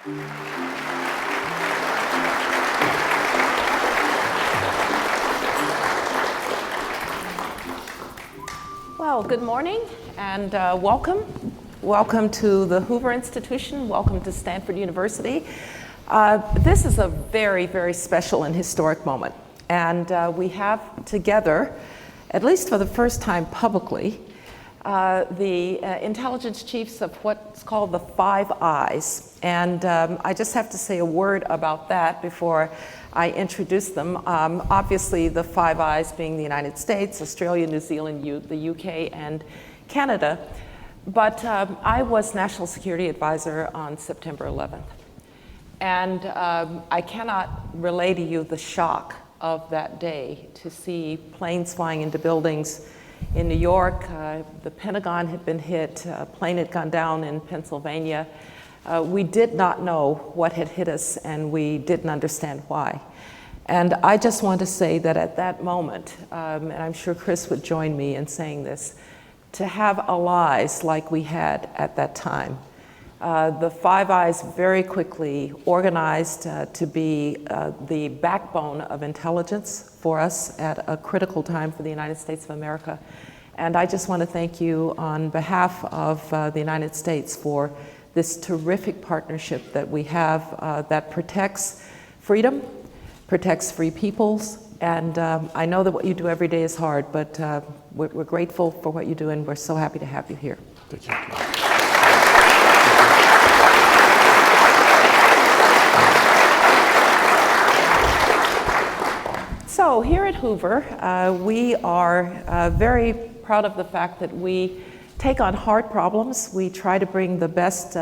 Well, good morning and welcome. Welcome to the Hoover Institution. Welcome to Stanford University. This is a very, very special and historic moment. And we have together, at least for the first time publicly, the intelligence chiefs of what's called the Five Eyes. And I just have to say a word about that before I introduce them. Obviously, the Five Eyes being the United States, Australia, New Zealand, the UK, and Canada. But I was National Security Advisor on September 11th. And I cannot relay to you the shock of that day to see planes flying into buildings in New York. The Pentagon had been hit, a plane had gone down in Pennsylvania. We did not know what had hit us, and we didn't understand why. And I just want to say that at that moment, and I'm sure Chris would join me in saying this, to have allies like we had at that time, the Five Eyes very quickly organized to be the backbone of intelligence for us at a critical time for the United States of America. And I just want to thank you on behalf of the United States for this terrific partnership that we have that protects freedom, protects free peoples, and I know that what you do every day is hard, but we're grateful for what you do, and we're so happy to have you here. Thank you. So here at Hoover, we are very proud of the fact that we take on hard problems. We try to bring the best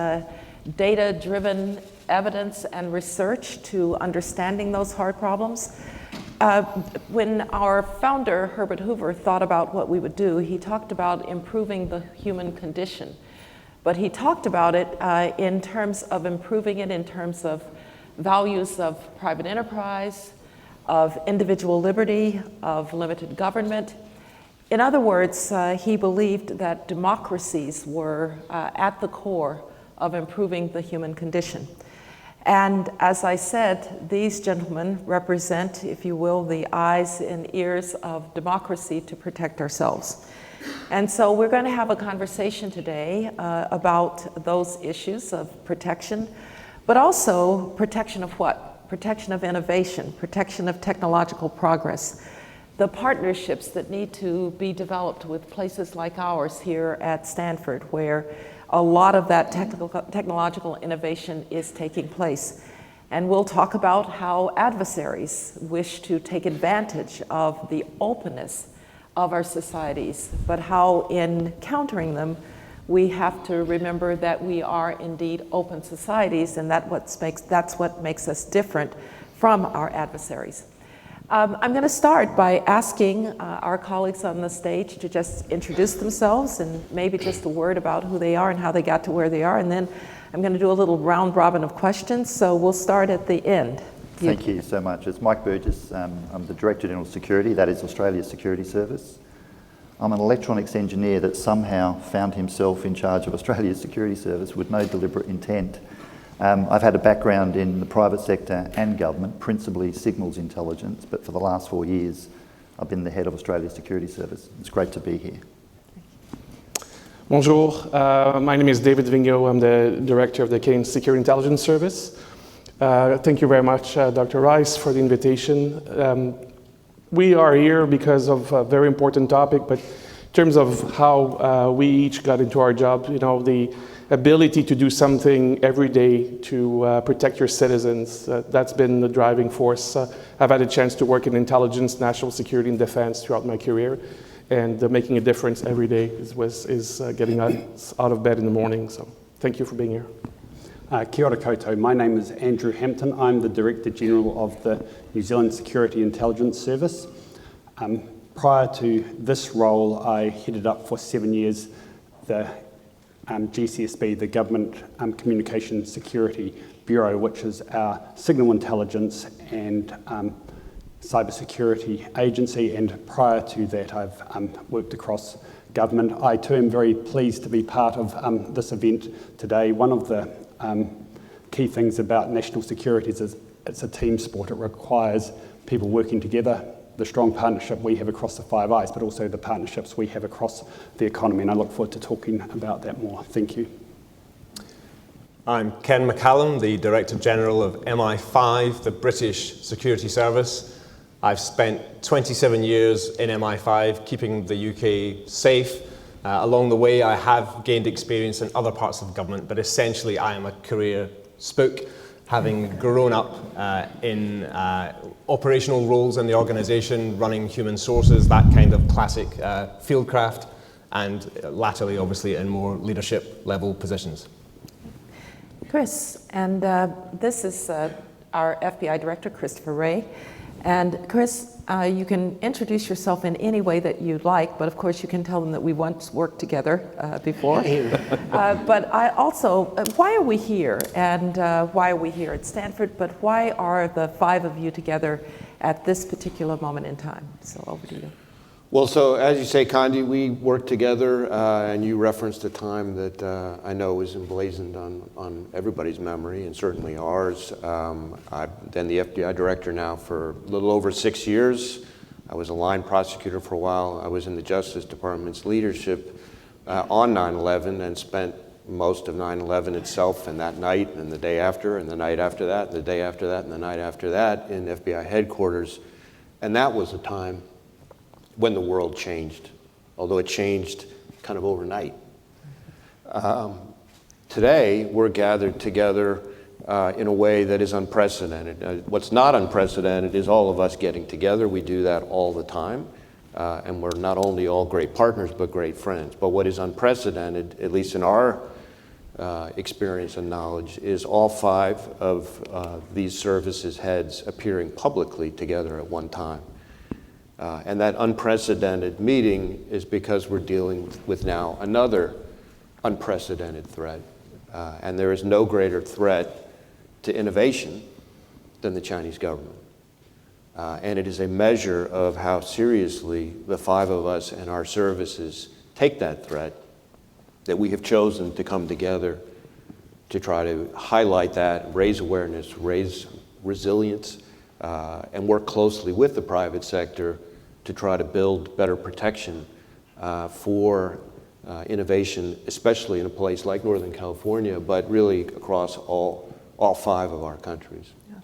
data-driven evidence and research to understanding those hard problems. When our founder, Herbert Hoover, thought about what we would do, he talked about improving the human condition. But he talked about it in terms of improving it in terms of values of private enterprise, of individual liberty, of limited government. In other words, he believed that democracies were at the core of improving the human condition. And as I said, these gentlemen represent, if you will, the eyes and ears of democracy to protect ourselves. And so we're going to have a conversation today about those issues of protection, but also protection of what? Protection of innovation, protection of technological progress, the partnerships that need to be developed with places like ours here at Stanford, where a lot of that technological innovation is taking place. And we'll talk about how adversaries wish to take advantage of the openness of our societies, but how in countering them, we have to remember that we are indeed open societies, and that's what makes us different from our adversaries. I'm going to start by asking our colleagues on the stage to just introduce themselves and maybe just a word about who they are and how they got to where they are, and then I'm going to do a little round robin of questions, so we'll start at the end. Thank you so much. It's Mike Burgess. I'm the Director General of Security, that is Australia's security service. I'm an electronics engineer that somehow found himself in charge of Australia's security service with no deliberate intent. I've had a background in the private sector and government, principally signals intelligence, but for the last 4 years, I've been the head of Australia's security service. It's great to be here. Bonjour, my name is David Vigneault. I'm the Director of the Canadian Security Intelligence Service. Thank you very much, Dr. Rice, for the invitation. We are here because of a very important topic, but in terms of how we each got into our job, you know, the ability to do something every day to protect your citizens, that's been the driving force. I've had a chance to work in intelligence, national security, and defense throughout my career, and making a difference every day is getting us out of bed in the morning, so thank you for being here. Kia ora koutou. My name is Andrew Hampton. I'm the Director General of the New Zealand Security Intelligence Service. Prior to this role, I headed up for 7 years the GCSB, the Government Communication Security Bureau, which is our signal intelligence and cybersecurity agency. And prior to that, I've worked across government. I too am very pleased to be part of this event today. One of the key things about national security is it's a team sport. It requires people working together, the strong partnership we have across the Five Eyes, but also the partnerships we have across the economy, and I look forward to talking about that more. Thank you. I'm Ken McCallum, the Director General of MI5, the British Security Service. I've spent 27 years in MI5 keeping the UK safe. Along the way, I have gained experience in other parts of government, but essentially I am a career spook, having grown up in operational roles in the organisation, running human sources, that kind of classic fieldcraft, and latterly, obviously, in more leadership level positions. Chris, and this is our FBI Director, Christopher Wray. And Chris, you can introduce yourself in any way that you'd like, but of course you can tell them that we once worked together before. But I also, why are we here? And why are we here at Stanford? But why are the five of you together at this particular moment in time? So over to you. Well, so as you say, Condi, we worked together, and you referenced a time that I know is emblazoned on everybody's memory, and certainly ours. I've been the FBI director now for a little over 6 years. I was a line prosecutor for a while. I was in the Justice Department's leadership on 9/11 and spent most of 9/11 itself and that night and the day after and the night after that and the day after that and the night after that in FBI headquarters. And that was a time when the world changed, although it changed kind of overnight. Today, we're gathered together in a way that is unprecedented. What's not unprecedented is all of us getting together. We do that all the time, and we're not only all great partners, but great friends. But what is unprecedented, at least in our experience and knowledge, is all five of these services heads appearing publicly together at one time. And that unprecedented meeting is because we're dealing with now another unprecedented threat. And there is no greater threat to innovation than the Chinese government. And it is a measure of how seriously the five of us and our services take that threat that we have chosen to come together to try to highlight that, raise awareness, raise resilience, and work closely with the private sector to try to build better protection for innovation, especially in a place like Northern California, but really across all five of our countries. Yeah.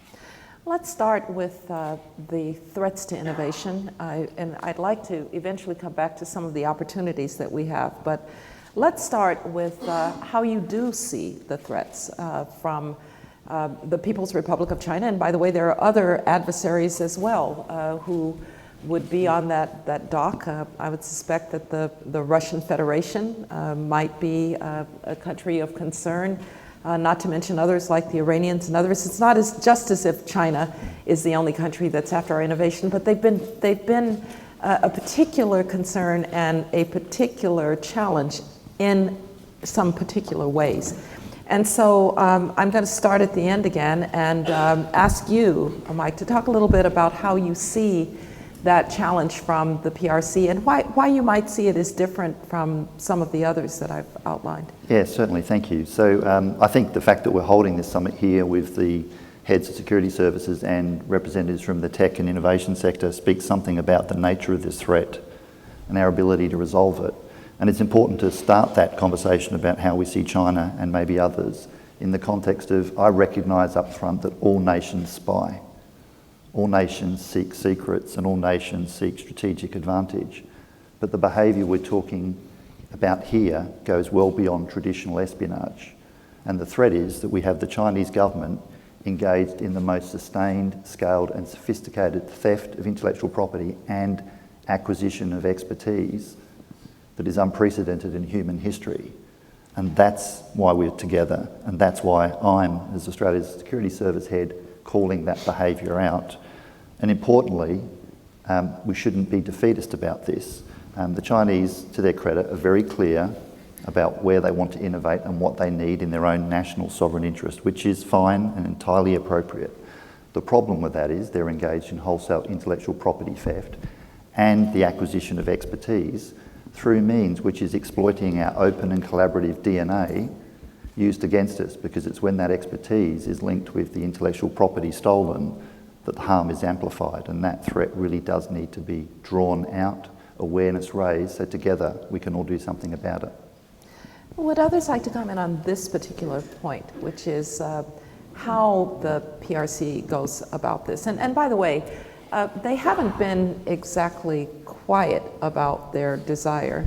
Let's start with the threats to innovation, and I'd like to eventually come back to some of the opportunities that we have, but let's start with how you do see the threats from the People's Republic of China, and by the way, there are other adversaries as well who would be on that dock. I would suspect that the Russian Federation might be a country of concern, not to mention others like the Iranians and others. It's not just as if China is the only country that's after our innovation, but they've been a particular concern and a particular challenge in some particular ways. And so I'm going to start at the end again and ask you, Mike, to talk a little bit about how you see that challenge from the PRC and why you might see it as different from some of the others that I've outlined. Yes, certainly, thank you. So I think the fact that we're holding this summit here with the heads of security services and representatives from the tech and innovation sector speaks something about the nature of this threat and our ability to resolve it. And it's important to start that conversation about how we see China and maybe others in the context of, I recognise up front that all nations spy. All nations seek secrets and all nations seek strategic advantage. But the behaviour we're talking about here goes well beyond traditional espionage. And the threat is that we have the Chinese government engaged in the most sustained, scaled and sophisticated theft of intellectual property and acquisition of expertise that is unprecedented in human history. And that's why we're together, and that's why I'm, as Australia's Security Service head, calling that behaviour out. And importantly, we shouldn't be defeatist about this. The Chinese, to their credit, are very clear about where they want to innovate and what they need in their own national sovereign interest, which is fine and entirely appropriate. The problem with that is they're engaged in wholesale intellectual property theft and the acquisition of expertise through means which is exploiting our open and collaborative DNA used against us, because it's when that expertise is linked with the intellectual property stolen that the harm is amplified, and that threat really does need to be drawn out, awareness raised, so together we can all do something about it. Would others like to comment on this particular point, which is how the PRC goes about this? And by the way, they haven't been exactly quiet about their desire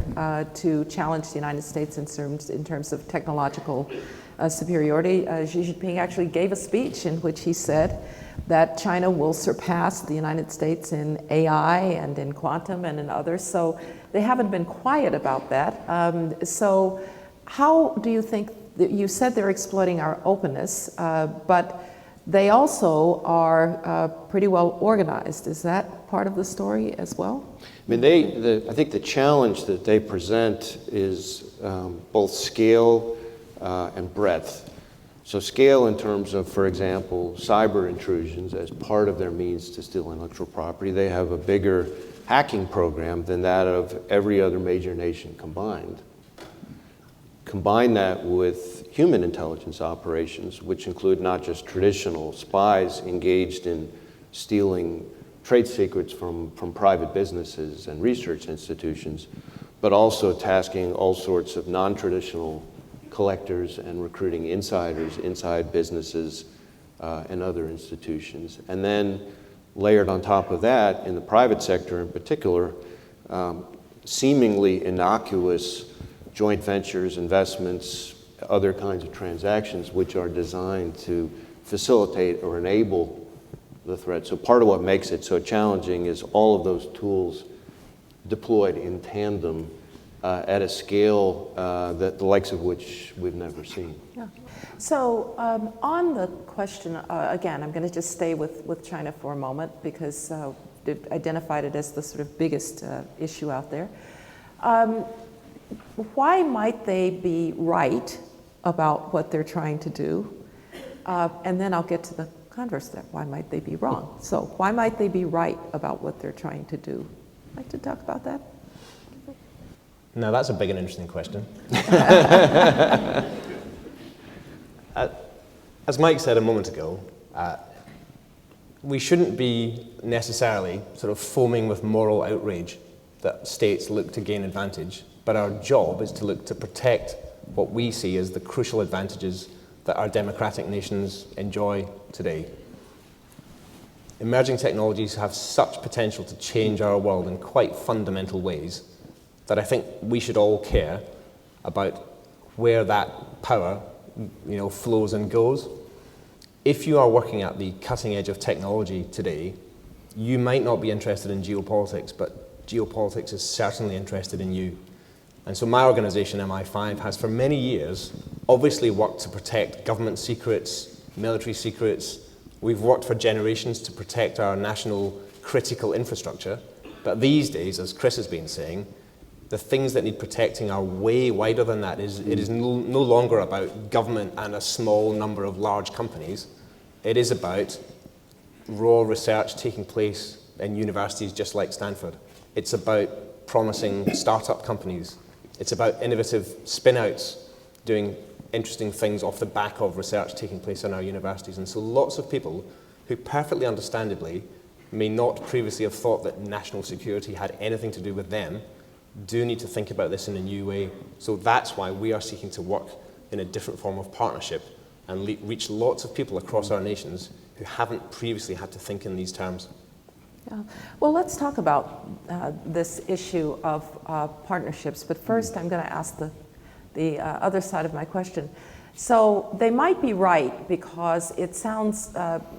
to challenge the United States in terms of technological superiority. Xi Jinping actually gave a speech in which he said that China will surpass the United States in AI and in quantum and in others. So they haven't been quiet about that. So how do you think, you said they're exploiting our openness, but they also are pretty well organized. Is that part of the story as well? I mean, I think the challenge that they present is both scale and breadth. So scale in terms of, for example, cyber intrusions as part of their means to steal intellectual property. They have a bigger hacking program than that of every other major nation combined. Combine that with human intelligence operations, which include not just traditional spies engaged in stealing trade secrets from private businesses and research institutions, but also tasking all sorts of non-traditional collectors and recruiting insiders inside businesses and other institutions. And then layered on top of that, in the private sector in particular, seemingly innocuous joint ventures, investments, other kinds of transactions which are designed to facilitate or enable the threat. So part of what makes it so challenging is all of those tools deployed in tandem at a scale that the likes of which we've never seen. Yeah. So on the question, again, I'm going to just stay with China for a moment because they've identified it as the sort of biggest issue out there. Why might they be right about what they're trying to do? And then I'll get to the converse there. Why might they be wrong? So why might they be right about what they're trying to do? Like to talk about that? Now that's a big and interesting question. As Mike said a moment ago, we shouldn't be necessarily sort of foaming with moral outrage that states look to gain advantage, but our job is to look to protect what we see as the crucial advantages that our democratic nations enjoy today. Emerging technologies have such potential to change our world in quite fundamental ways that I think we should all care about where that power, flows and goes. If you are working at the cutting edge of technology today, you might not be interested in geopolitics, but geopolitics is certainly interested in you. And so my organization, MI5, has for many years obviously worked to protect government secrets, military secrets. We've worked for generations to protect our national critical infrastructure. But these days, as Chris has been saying, the things that need protecting are way wider than that. It is no longer about government and a small number of large companies. It is about raw research taking place in universities just like Stanford. It's about promising startup companies. It's about innovative spin-outs doing interesting things off the back of research taking place in our universities. And so lots of people who perfectly understandably may not previously have thought that national security had anything to do with them do need to think about this in a new way. So that's why we are seeking to work in a different form of partnership and reach lots of people across our nations who haven't previously had to think in these terms. Yeah. Well, let's talk about this issue of partnerships. But first, I'm going to ask the other side of my question. So they might be right because it sounds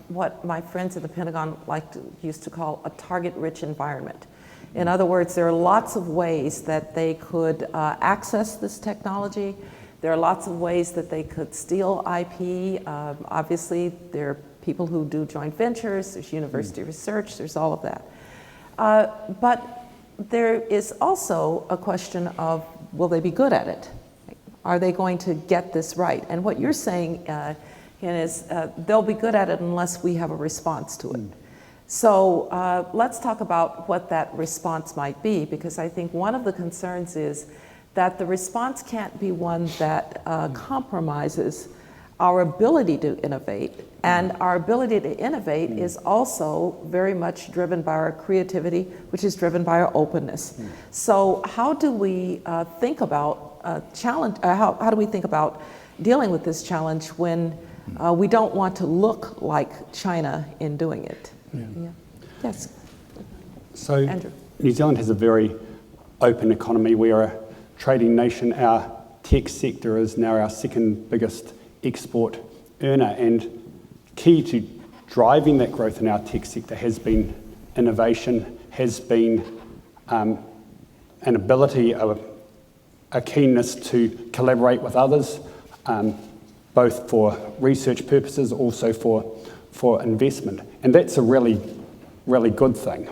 what my friends at the Pentagon used to call a target-rich environment. In other words, there are lots of ways that they could access this technology. There are lots of ways that they could steal IP. Obviously, there are people who do joint ventures, there's university research, there's all of that. But there is also a question of, will they be good at it? Are they going to get this right? And what you're saying, is they'll be good at it unless we have a response to it. So let's talk about what that response might be, because I think one of the concerns is that the response can't be one that compromises our ability to innovate. And our ability to innovate is also very much driven by our creativity, which is driven by our openness. So how do we think about challenge? How do we think about dealing with this challenge when we don't want to look like China in doing it? Yeah. Yes. So Andrew. New Zealand has a very open economy. We are a trading nation. Our tech sector is now our second biggest export earner, and key to driving that growth in our tech sector has been innovation, has been an ability, a keenness to collaborate with others, both for research purposes, also for investment. And that's a really, really good thing.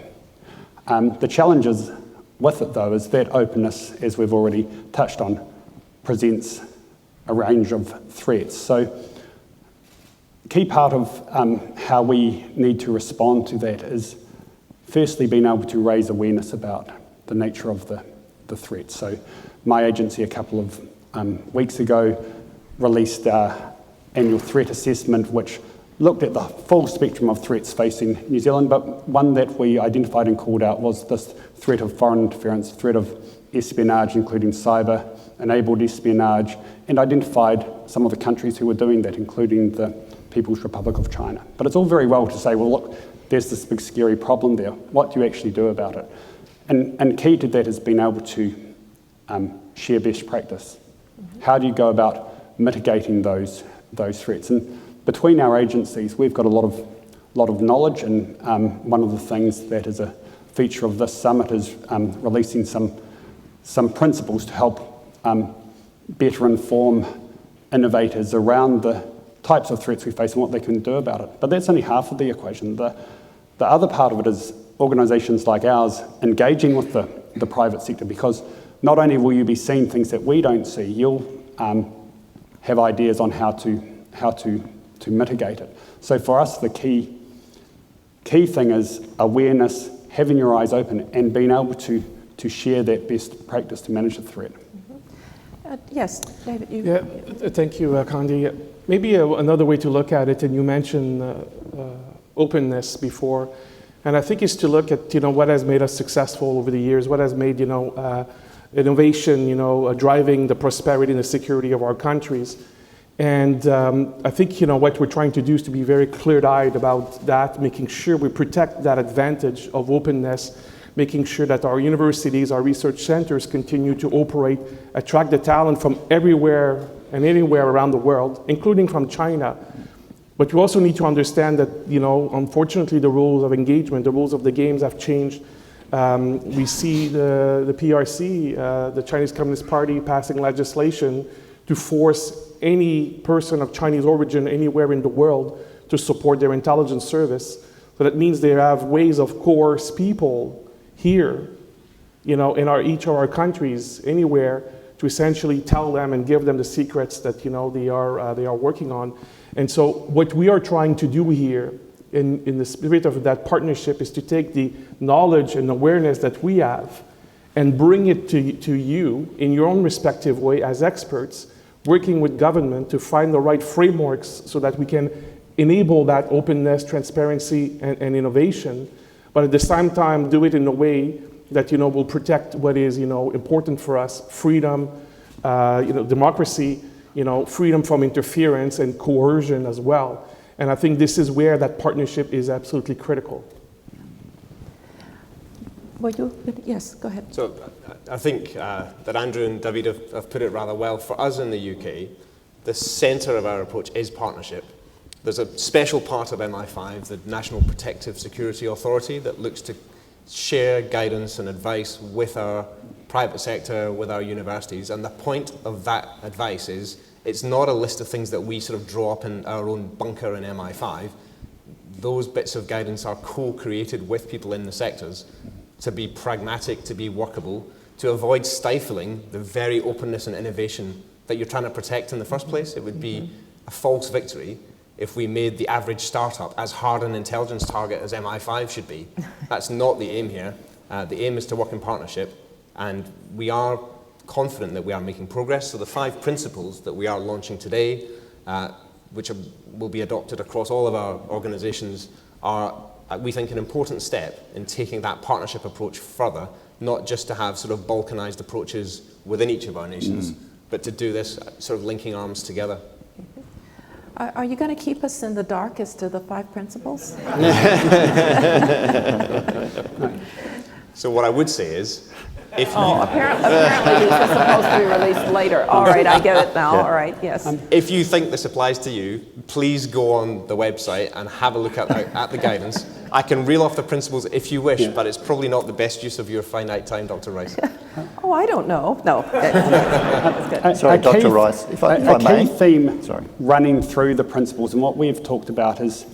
The challenges with it, though, is that openness, as we've already touched on, presents a range of threats. So key part of how we need to respond to that is firstly being able to raise awareness about the nature of the threat. So my agency a couple of weeks ago released our annual threat assessment, which looked at the full spectrum of threats facing New Zealand, but one that we identified and called out was this threat of foreign interference, threat of espionage, including cyber-enabled espionage, and identified some of the countries who were doing that, including the People's Republic of China. But it's all very well to say, well, look, there's this big scary problem there. What do you actually do about it? And key to that has been able to share best practice. How do you go about mitigating those threats? And between our agencies, we've got a lot of knowledge, and one of the things that is a feature of this summit is releasing some principles to help better inform innovators around the types of threats we face and what they can do about it. But that's only half of the equation. The other part of it is organisations like ours engaging with the private sector, because not only will you be seeing things that we don't see, you'll have ideas on how to mitigate it. So for us, the key thing is awareness, having your eyes open, and being able to share that best practice to manage the threat. Yes, David, you. Yeah, thank you, Condi. Maybe another way to look at it, and you mentioned openness before, and I think is to look at what has made us successful over the years, what has made innovation, driving the prosperity and the security of our countries. And I think what we're trying to do is to be very clear-eyed about that, making sure we protect that advantage of openness, making sure that our universities, our research centers continue to operate, attract the talent from everywhere and anywhere around the world, including from China. But we also need to understand that, unfortunately, the rules of engagement, the rules of the games have changed. We see the PRC, the Chinese Communist Party, passing legislation to force any person of Chinese origin anywhere in the world to support their intelligence service. So that means they have ways of coerce people here, in each of our countries, anywhere, to essentially tell them and give them the secrets that they are working on. And so what we are trying to do here, in the spirit of that partnership, is to take the knowledge and awareness that we have and bring it to you in your own respective way as experts, working with government to find the right frameworks so that we can enable that openness, transparency, and innovation, but at the same time do it in a way that will protect what is important for us: freedom, democracy, freedom from interference and coercion as well. And I think this is where that partnership is absolutely critical. Yes, go ahead. So I think that Andrew and David have put it rather well. For us in the UK, the centre of our approach is partnership. There's a special part of MI5, the National Protective Security Authority, that looks to share guidance and advice with our private sector, with our universities. And the point of that advice is, it's not a list of things that we sort of draw up in our own bunker in MI5. Those bits of guidance are co-created with people in the sectors to be pragmatic, to be workable, to avoid stifling the very openness and innovation that you're trying to protect in the first place. It would be a false victory if we made the average startup as hard an intelligence target as MI5 should be. That's not the aim here. The aim is to work in partnership, and we are confident that we are making progress. So the 5 principles that we are launching today, which will be adopted across all of our organisations, are, we think, an important step in taking that partnership approach further, not just to have sort of balkanised approaches within each of our nations, but to do this sort of linking arms together. Are you going to keep us in the dark as to the 5 principles? So what I would say is, if Apparently these are supposed to be released later. All right, I get it now. All right, yes. if you think this applies to you, please go on the website and have a look at the guidance. I can reel off the principles if you wish, but it's probably not the best use of your finite time, Dr. Rice. Oh, I don't know. No. That's good. Sorry, Dr. Rice, if I may. A key theme Sorry. running through the principles and what we've talked about is,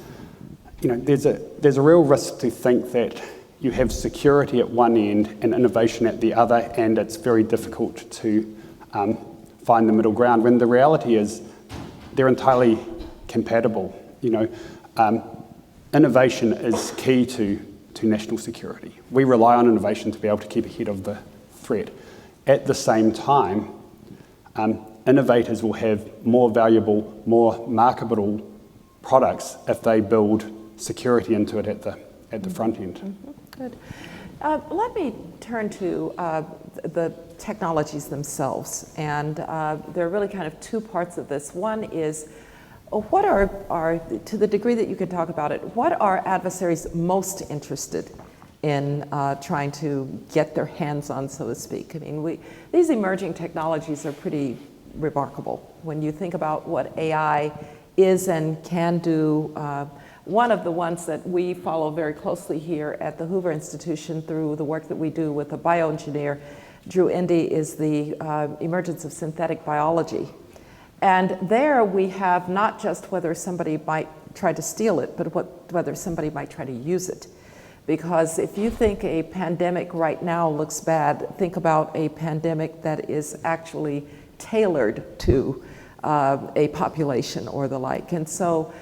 there's a real risk to think that you have security at one end and innovation at the other, and it's very difficult to find the middle ground, when the reality is they're entirely compatible. Innovation is key to national security. We rely on innovation to be able to keep ahead of the threat. At the same time, innovators will have more valuable, more marketable products if they build security into it at the front end. Mm-hmm. Good. Let me turn to the technologies themselves, and there are really kind of 2 parts of this. One is, what are, to the degree that you can talk about it, what are adversaries most interested in trying to get their hands on, so to speak? I mean, these emerging technologies are pretty remarkable. When you think about what AI is and can do, one of the ones that we follow very closely here at the Hoover Institution through the work that we do with the bioengineer, Drew Indy, is the emergence of synthetic biology. And there we have not just whether somebody might try to steal it, but whether somebody might try to use it. Because if you think a pandemic right now looks bad, think about a pandemic that is actually tailored to a population or the like. And so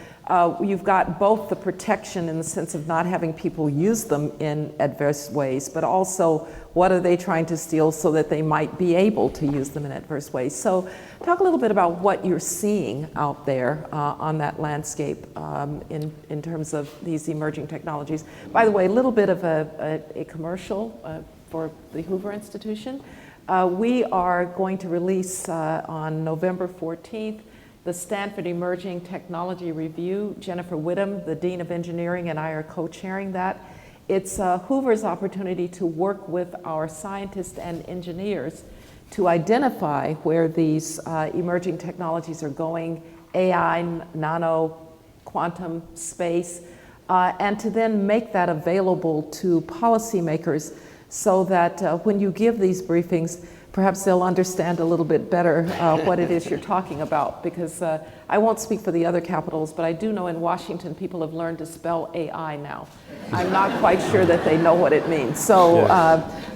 you've got both the protection in the sense of not having people use them in adverse ways, but also what are they trying to steal so that they might be able to use them in adverse ways. So talk a little bit about what you're seeing out there on that landscape in terms of these emerging technologies. By the way, a little bit of a commercial for the Hoover Institution. We are going to release on November 14th the Stanford Emerging Technology Review. Jennifer Whittam, the Dean of Engineering, and I are co-chairing that. It's Hoover's opportunity to work with our scientists and engineers to identify where these emerging technologies are going, AI, nano, quantum, space, and to then make that available to policymakers so that when you give these briefings, perhaps they'll understand a little bit better what it is you're talking about, because I won't speak for the other capitals, but I do know in Washington people have learned to spell AI now. I'm not quite sure that they know what it means. So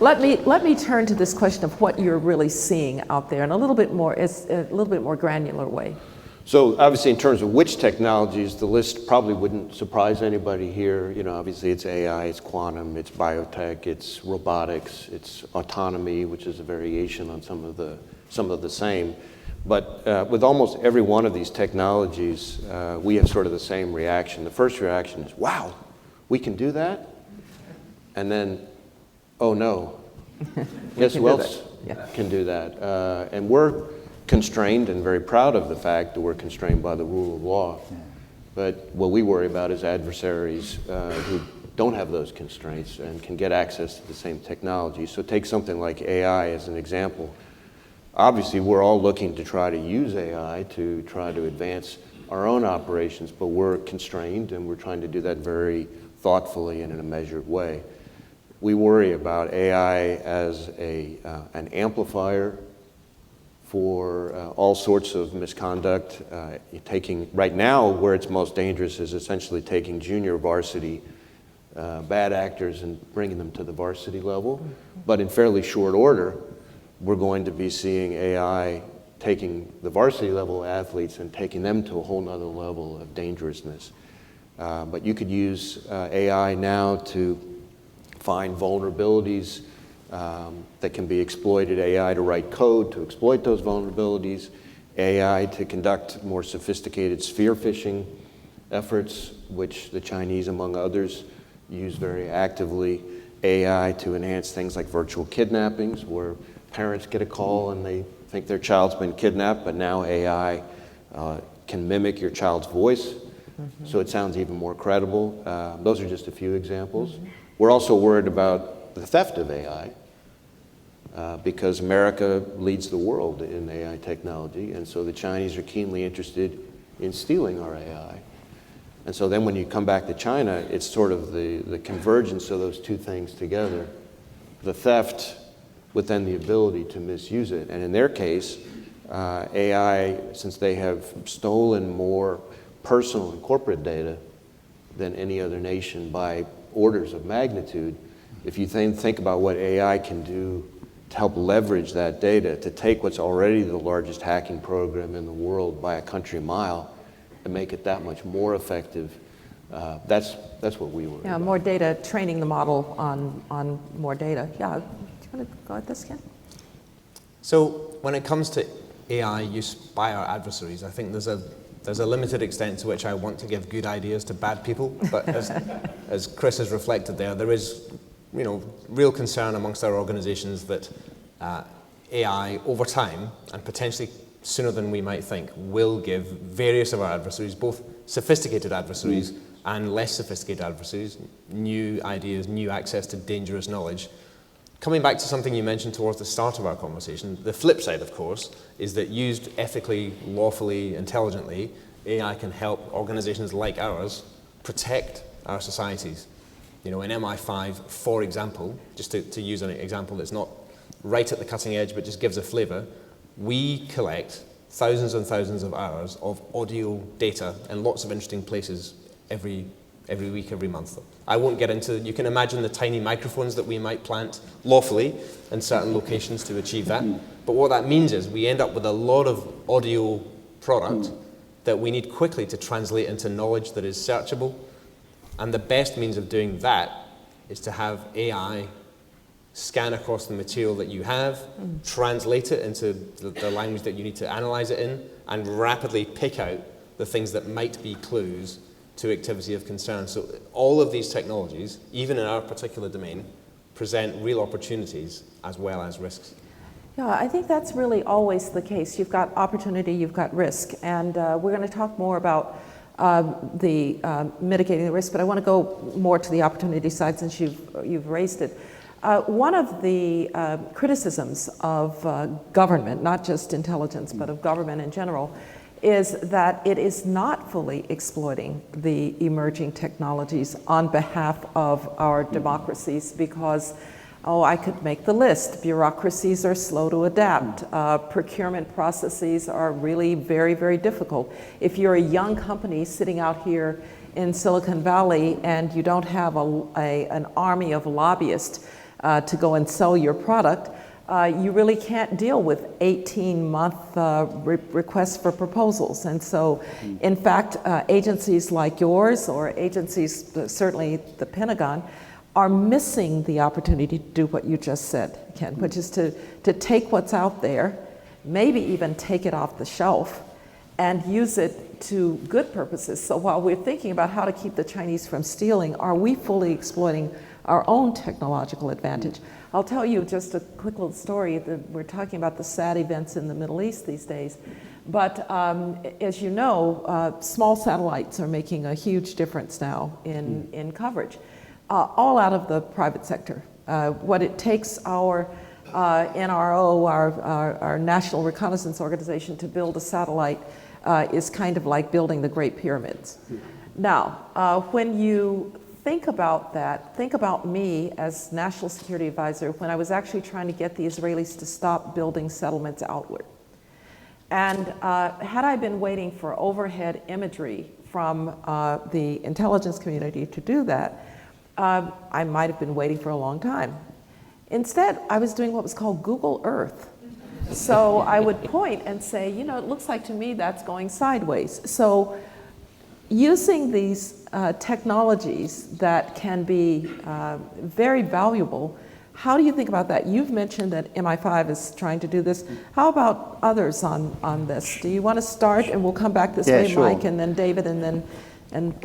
let me turn to this question of what you're really seeing out there in a little bit more granular way. So obviously in terms of which technologies, the list probably wouldn't surprise anybody here. Obviously it's AI, it's quantum, it's biotech, it's robotics, it's autonomy, which is a variation on some of the same. But with almost every one of these technologies, we have sort of the same reaction. The first reaction is, wow, we can do that? And then, oh no, guess who else can do that? And we're constrained and very proud of the fact that we're constrained by the rule of law. But what we worry about is adversaries who don't have those constraints and can get access to the same technology. So take something like AI as an example. Obviously, we're all looking to try to use AI to try to advance our own operations, but we're constrained and we're trying to do that very thoughtfully and in a measured way. We worry about AI as an amplifier for all sorts of misconduct. Right now, where it's most dangerous is essentially taking junior varsity bad actors and bringing them to the varsity level. But in fairly short order, we're going to be seeing AI taking the varsity level athletes and taking them to a whole nother level of dangerousness. But you could use AI now to find vulnerabilities that can be exploited, AI to write code to exploit those vulnerabilities, AI to conduct more sophisticated spear phishing efforts, which the Chinese, among others, use very actively, AI to enhance things like virtual kidnappings, where parents get a call and they think their child's been kidnapped, but now AI can mimic your child's voice, so it sounds even more credible. Those are just a few examples. We're also worried about the theft of AI, because America leads the world in AI technology, and so the Chinese are keenly interested in stealing our AI. And so then when you come back to China, it's sort of the convergence of those two things together, the theft with then the ability to misuse it. And in their case, AI, since they have stolen more personal and corporate data than any other nation by orders of magnitude, if you think about what AI can do to help leverage that data, to take what's already the largest hacking program in the world by a country mile and make it that much more effective, that's what we were. Yeah, more data, training the model on more data. Yeah, do you want to go at this, Ken? So when it comes to AI use by our adversaries, I think there's a limited extent to which I want to give good ideas to bad people, but as Chris has reflected there is real concern amongst our organizations that AI over time, and potentially sooner than we might think, will give various of our adversaries, both sophisticated adversaries and less sophisticated adversaries, new ideas, new access to dangerous knowledge. Coming back to something you mentioned towards the start of our conversation, the flip side, of course, is that used ethically, lawfully, intelligently, AI can help organizations like ours protect our societies. In MI5, for example, just to use an example that's not right at the cutting edge but just gives a flavor, we collect thousands and thousands of hours of audio data in lots of interesting places every week, every month. I won't get into, you can imagine the tiny microphones that we might plant lawfully in certain locations to achieve that. But what that means is we end up with a lot of audio product that we need quickly to translate into knowledge that is searchable. And the best means of doing that is to have AI scan across the material that you have, translate it into the language that you need to analyze it in, and rapidly pick out the things that might be clues to activity of concern. So all of these technologies, even in our particular domain, present real opportunities as well as risks. Yeah, I think that's really always the case. You've got opportunity, you've got risk, and we're going to talk more about the mitigating the risk, but I want to go more to the opportunity side since you've raised it. One of the criticisms of government, not just intelligence, but of government in general, is that it is not fully exploiting the emerging technologies on behalf of our democracies because, I could make the list. Bureaucracies are slow to adapt. Procurement processes are really very, very difficult. If you're a young company sitting out here in Silicon Valley and you don't have an army of lobbyists to go and sell your product, you really can't deal with 18-month requests for proposals. And so, in fact, agencies like yours or agencies, certainly the Pentagon, are missing the opportunity to do what you just said, Ken, which is to take what's out there, maybe even take it off the shelf, and use it to good purposes. So while we're thinking about how to keep the Chinese from stealing, are we fully exploiting our own technological advantage? I'll tell you just a quick little story. We're talking about the sad events in the Middle East these days. But as you know, small satellites are making a huge difference now in coverage, all out of the private sector. What it takes our NRO, our National Reconnaissance Organization, to build a satellite is kind of like building the Great Pyramids. Now, when you think about that, think about me as National Security Advisor when I was actually trying to get the Israelis to stop building settlements outward. And had I been waiting for overhead imagery from the intelligence community to do that, I might have been waiting for a long time. Instead, I was doing what was called Google Earth. So I would point and say, it looks like to me that's going sideways. So using these technologies that can be very valuable How do you think about that? You've mentioned that MI5 is trying to do this. How about others on this? Do you want to start, and we'll come back this way, sure. Mike, and then David, and then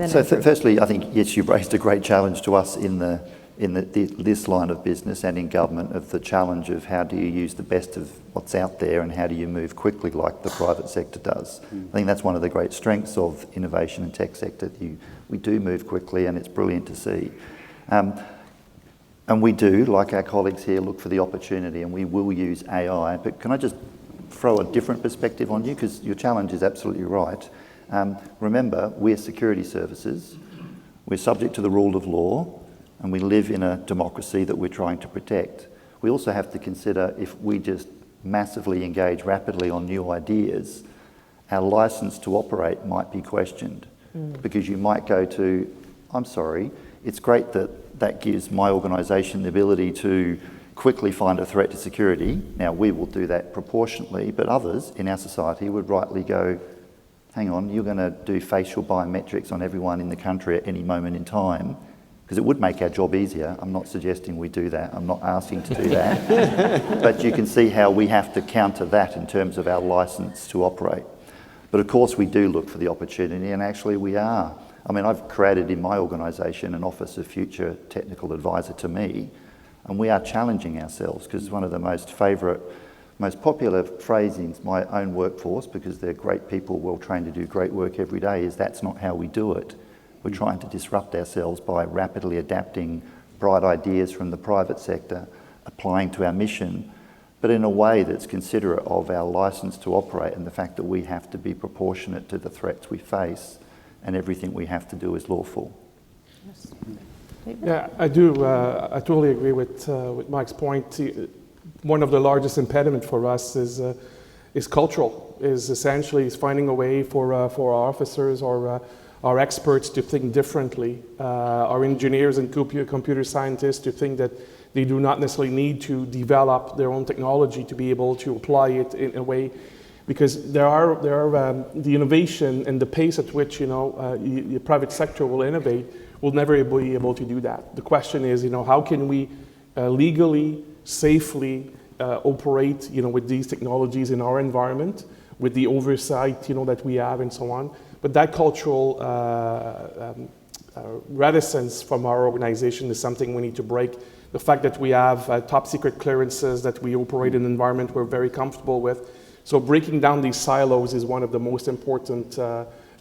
So Andrew. firstly, I think, yes, you've raised a great challenge to us in this line of business and in government, of the challenge of how do you use the best of what's out there and how do you move quickly like the private sector does. I think that's one of the great strengths of innovation and tech sector. We do move quickly, and it's brilliant to see. And we do, like our colleagues here, look for the opportunity, and we will use AI. But can I just throw a different perspective on you? Because your challenge is absolutely right. Remember, we're security services. We're subject to the rule of law, and we live in a democracy that we're trying to protect. We also have to consider, if we just massively engage rapidly on new ideas, our license to operate might be questioned. Because you might go to, I'm sorry, it's great that gives my organisation the ability to quickly find a threat to security. Now, we will do that proportionately, but others in our society would rightly go, hang on, you're going to do facial biometrics on everyone in the country at any moment in time, because it would make our job easier. I'm not suggesting we do that. I'm not asking to do that. But you can see how we have to counter that in terms of our licence to operate. But of course, we do look for the opportunity, and actually we are. I mean, I've created in my organisation an Office of Future Technical Advisor to me, and we are challenging ourselves, because one of the most popular phrasings, my own workforce, because they're great people, well trained to do great work every day, is that's not how we do it. We're trying to disrupt ourselves by rapidly adapting bright ideas from the private sector, applying to our mission, but in a way that's considerate of our licence to operate and the fact that we have to be proportionate to the threats we face, and everything we have to do is lawful. Yes. Yeah, I do. I totally agree with Mike's point. One of the largest impediments for us is cultural. Is essentially finding a way for our officers or our experts to think differently. Our engineers and computer scientists to think that they do not necessarily need to develop their own technology to be able to apply it in a way. Because there are the innovation and the pace at which the private sector will innovate will never be able to do that. The question is, how can we legally, safely operate, with these technologies in our environment, with the oversight, that we have and so on. But that cultural reticence from our organization is something we need to break. The fact that we have top secret clearances, that we operate in an environment we're very comfortable with. So breaking down these silos is one of the most important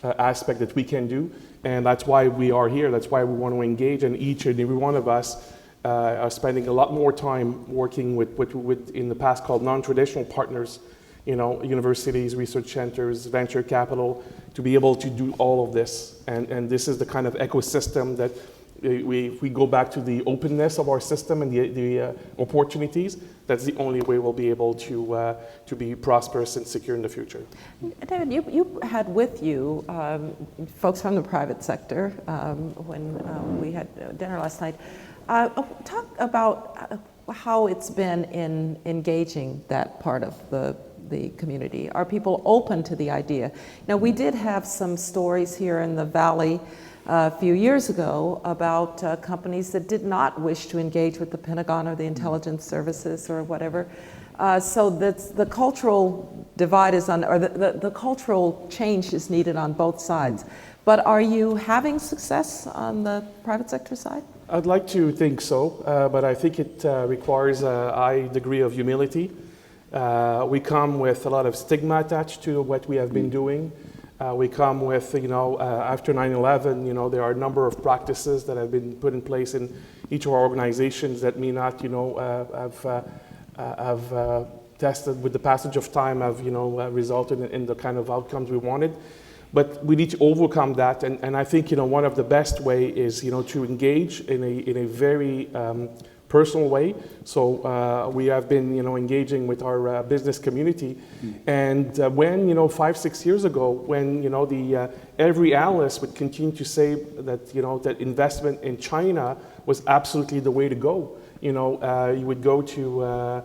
aspects that we can do. And that's why we are here. That's why we want to engage. And each and every one of us are spending a lot more time working with in the past called non-traditional partners, universities, research centers, venture capital, to be able to do all of this. And this is the kind of ecosystem that if we go back to the openness of our system and the opportunities, that's the only way we'll be able to be prosperous and secure in the future. David, you had with you folks from the private sector when we had dinner last night. Talk about how it's been in engaging that part of the community. Are people open to the idea? Now, we did have some stories here in the Valley a few years ago about companies that did not wish to engage with the Pentagon or the intelligence services or whatever. So the cultural divide is on, or the cultural change is needed on both sides. But are you having success on the private sector side? I'd like to think so, but I think it requires a high degree of humility. We come with a lot of stigma attached to what we have been doing. We come with, after 9/11, there are a number of practices that have been put in place in each of our organizations that may not, have tested with the passage of time, have, resulted in the kind of outcomes we wanted. But we need to overcome that, and I think, one of the best way is, to engage in a very personal way. So we have been, engaging with our business community. And when, 5-6 years ago, when, every analyst would continue to say that, that investment in China was absolutely the way to go. You would go to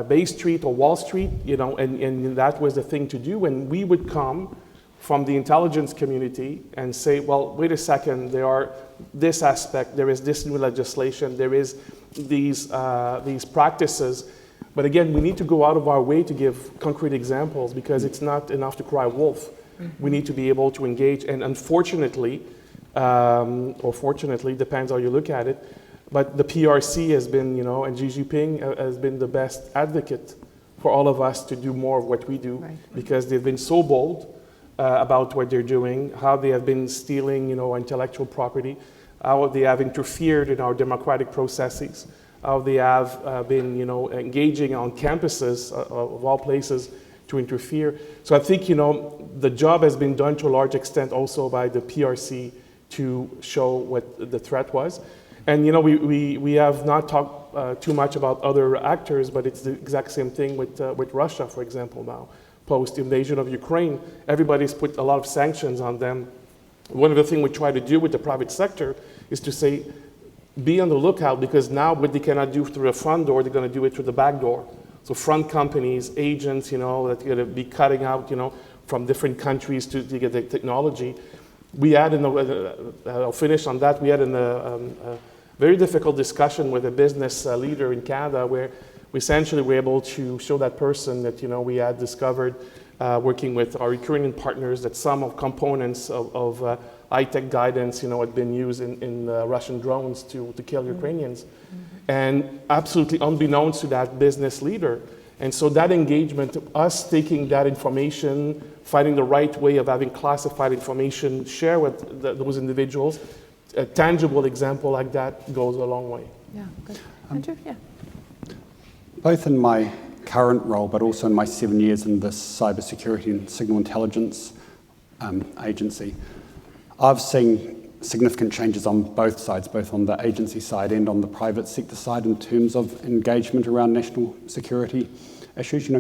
Bay Street or Wall Street, and that was the thing to do. And we would come from the intelligence community and say, well, wait a second, there is this new legislation, there is these practices. But again, we need to go out of our way to give concrete examples because it's not enough to cry wolf. We need to be able to engage, and unfortunately, or fortunately, depends how you look at it, but the PRC has been, and Xi Jinping has been the best advocate for all of us to do more of what we do, because they've been so bold about what they're doing, how they have been stealing, intellectual property, how they have interfered in our democratic processes, how they have been, engaging on campuses of all places to interfere. So I think, the job has been done to a large extent also by the PRC to show what the threat was. And, we have not talked too much about other actors, but it's the exact same thing with Russia, for example, now. Post-invasion of Ukraine, everybody's put a lot of sanctions on them. One of the things we try to do with the private sector is to say, be on the lookout, because now what they cannot do through the front door, they're going to do it through the back door. So front companies, agents, that are going to be cutting out, from different countries to get the technology. We had, I'll finish on that, we had a very difficult discussion with a business leader in Canada where we essentially were able to show that person that, we had discovered, working with our Ukrainian partners, that some of components of high-tech guidance, had been used in Russian drones to kill Ukrainians. And absolutely unbeknownst to that business leader. And so that engagement, us taking that information, finding the right way of having classified information, share with those individuals, a tangible example like that goes a long way. Yeah, good. Andrew, yeah. Both in my current role, but also in my 7 years in the cybersecurity and signal intelligence agency, I've seen significant changes on both sides, both on the agency side and on the private sector side in terms of engagement around national security issues.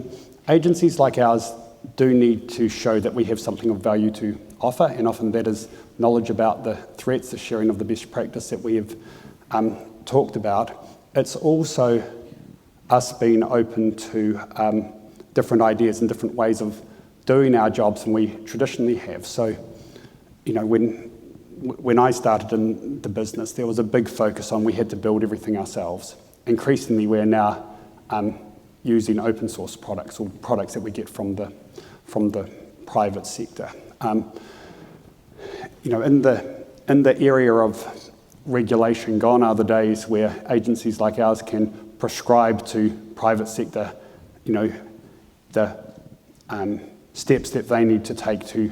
Agencies like ours do need to show that we have something of value to offer, and often that is knowledge about the threats, the sharing of the best practice that we have talked about. It's also us being open to different ideas and different ways of doing our jobs than we traditionally have. So, when I started in the business, there was a big focus on we had to build everything ourselves. Increasingly, we're now using open source products or products that we get from the private sector. In the area of regulation, gone are the days where agencies like ours can prescribe to private sector, the steps that they need to take to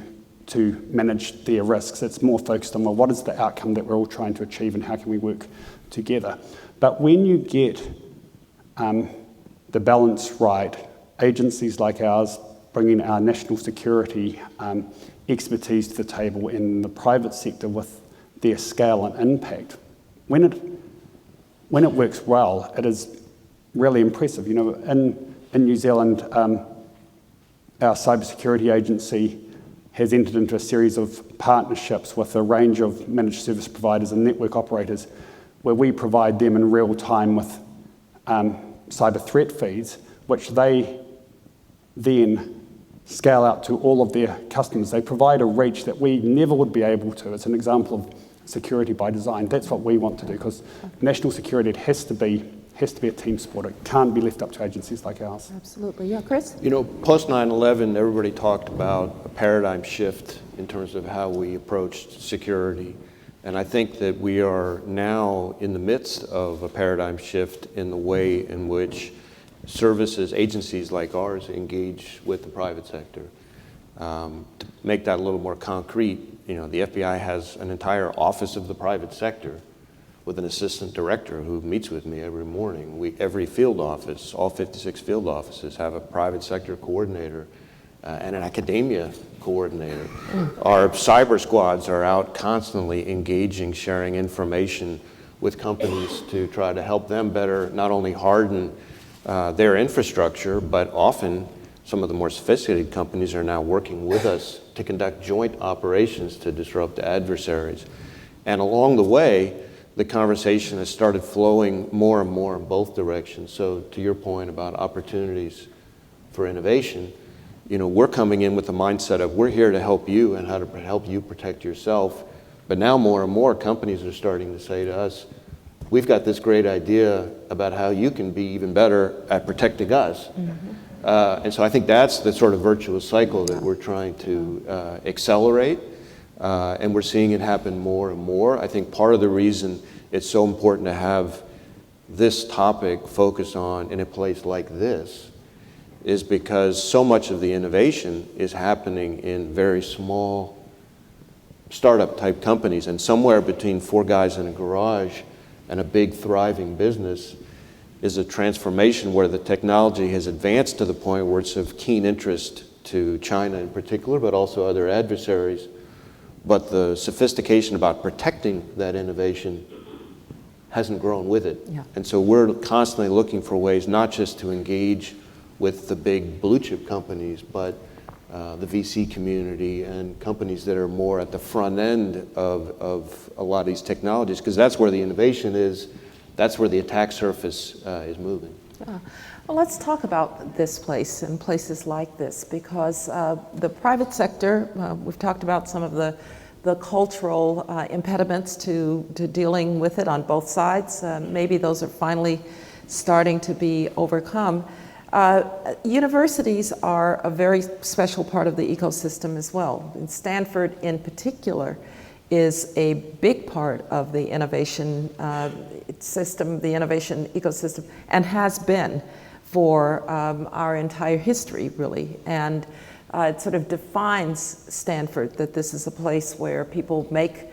manage their risks. It's more focused on, well, what is the outcome that we're all trying to achieve and how can we work together? But when you get the balance right, agencies like ours bringing our national security expertise to the table in the private sector with their scale and impact, when it works well, it is really impressive. In New Zealand, our cybersecurity agency has entered into a series of partnerships with a range of managed service providers and network operators where we provide them in real time with cyber threat feeds, which they then scale out to all of their customers. They provide a reach that we never would be able to. It's an example of security by design. That's what we want to do, because national security, it has to be a team sport. It can't be left up to agencies like ours. Absolutely. Yeah, Chris? Post 9/11, everybody talked about a paradigm shift in terms of how we approached security. And I think that we are now in the midst of a paradigm shift in the way in which services, agencies like ours, engage with the private sector. To make that a little more concrete, the FBI has an entire office of the private sector with an assistant director who meets with me every morning. Every field office, all 56 field offices, have a private sector coordinator and an academia coordinator. Our cyber squads are out constantly engaging, sharing information with companies to try to help them better not only harden their infrastructure, but often some of the more sophisticated companies are now working with us to conduct joint operations to disrupt adversaries. And along the way, the conversation has started flowing more and more in both directions. So to your point about opportunities for innovation, we're coming in with the mindset of we're here to help you and how to help you protect yourself. But now more and more companies are starting to say to us, we've got this great idea about how you can be even better at protecting us. And so I think that's the sort of virtuous cycle that we're trying to accelerate, and we're seeing it happen more and more. I think part of the reason it's so important to have this topic focused on in a place like this is because so much of the innovation is happening in very small startup type companies, and somewhere between 4 guys in a garage and a big thriving business is a transformation where the technology has advanced to the point where it's of keen interest to China in particular, but also other adversaries. But the sophistication about protecting that innovation hasn't grown with it. Yeah. And so we're constantly looking for ways not just to engage with the big blue chip companies, but the VC community and companies that are more at the front end of a lot of these technologies, because that's where the innovation is, that's where the attack surface is moving. Well, let's talk about this place and places like this, because the private sector, we've talked about some of the cultural impediments to dealing with it on both sides. Maybe those are finally starting to be overcome. Universities are a very special part of the ecosystem as well. And Stanford in particular is a big part of the innovation system, the innovation ecosystem, and has been for our entire history, really. And it sort of defines Stanford, that this is a place where people make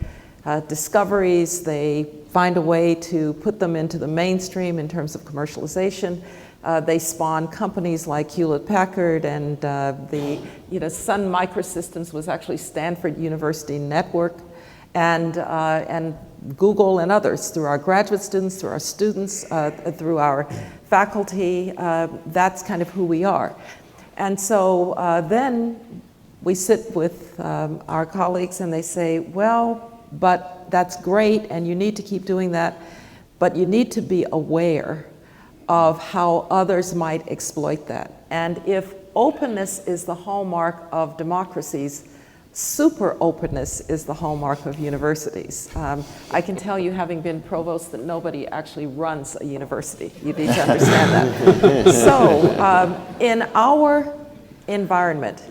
discoveries, they find a way to put them into the mainstream in terms of commercialization. They spawn companies like Hewlett-Packard, and the Sun Microsystems was actually Stanford University Network, and Google and others, through our graduate students, through our students, through our faculty. That's kind of who we are. And so then we sit with our colleagues and they say, well, but that's great and you need to keep doing that, but you need to be aware of how others might exploit that. And if openness is the hallmark of democracies, super openness is the hallmark of universities. I can tell you, having been provost, that nobody actually runs a university. You need to understand that. So in our environment,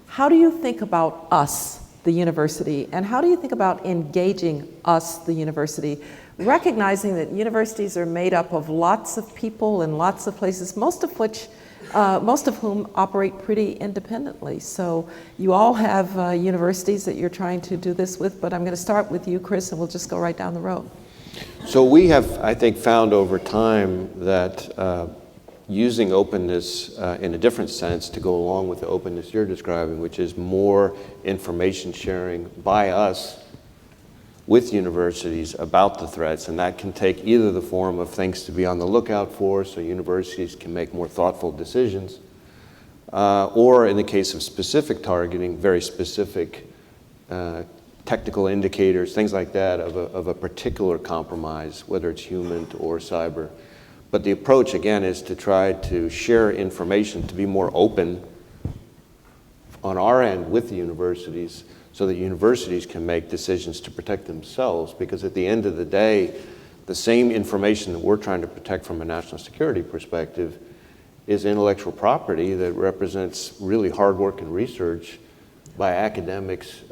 how do you think about us, the university, and how do you think about engaging us, the university, recognizing that universities are made up of lots of people in lots of places, most of whom operate pretty independently. So you all have universities that you're trying to do this with, but I'm going to start with you, Chris, and we'll just go right down the road. So we have, I think, found over time that using openness in a different sense to go along with the openness you're describing, which is more information sharing by us with universities about the threats, and that can take either the form of things to be on the lookout for so universities can make more thoughtful decisions, or in the case of specific targeting, very specific technical indicators, things like that of a particular compromise, whether it's human or cyber. But the approach, again, is to try to share information, to be more open on our end with the universities, so that universities can make decisions to protect themselves, because at the end of the day, the same information that we're trying to protect from a national security perspective is intellectual property that represents really hard work and research by academics